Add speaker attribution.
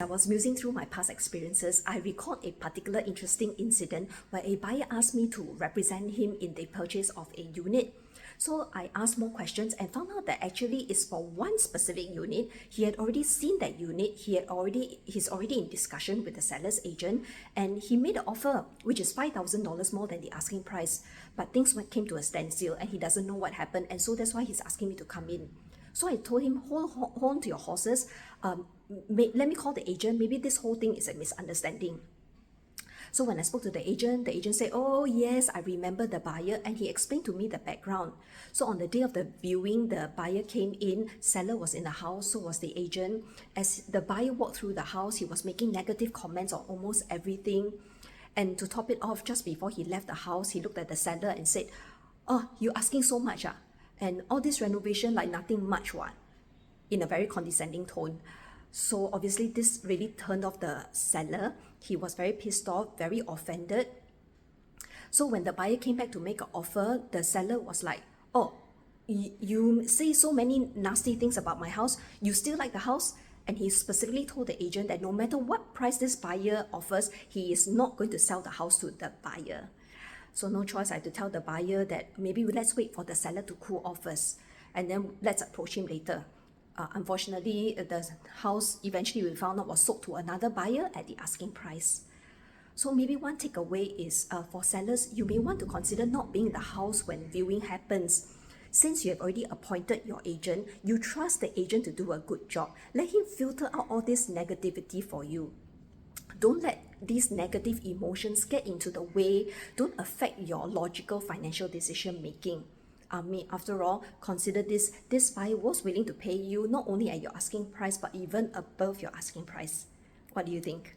Speaker 1: I was musing through my past experiences, I recalled a particular interesting incident where a buyer asked me to represent him in the purchase of a unit. So I asked more questions and found out that actually it's for one specific unit. He had already seen that unit, he's already in discussion with the seller's agent, and he made an offer which is $5,000 more than the asking price. But things came to a standstill and he doesn't know what happened, and so that's why he's asking me to come in. So I told him, hold on to your horses. Let me call the agent. Maybe this whole thing is a misunderstanding. So when I spoke to the agent said, oh yes, I remember the buyer, and he explained to me the background. So on the day of the viewing, the buyer came in, seller was in the house, so was the agent. As the buyer walked through the house, he was making negative comments on almost everything. And to top it off, just before he left the house, he looked at the seller and said, oh, you asking so much, ah? And all this renovation like nothing much, what? In a very condescending tone. So obviously this really turned off the seller. He was very pissed off, very offended. So when the buyer came back to make an offer, the seller was like, oh, you say so many nasty things about my house, you still like the house? And he specifically told the agent that no matter what price this buyer offers, he is not going to sell the house to the buyer. So no choice, I had to tell the buyer that maybe let's wait for the seller to cool off first, and then let's approach him later. Unfortunately, the house eventually we found out was sold to another buyer at the asking price. So maybe one takeaway is for sellers, you may want to consider not being in the house when viewing happens. Since you have already appointed your agent, you trust the agent to do a good job. Let him filter out all this negativity for you. Don't let these negative emotions get into the way. Don't affect your logical financial decision making. After all, consider this buyer was willing to pay you not only at your asking price, but even above your asking price. What do you think?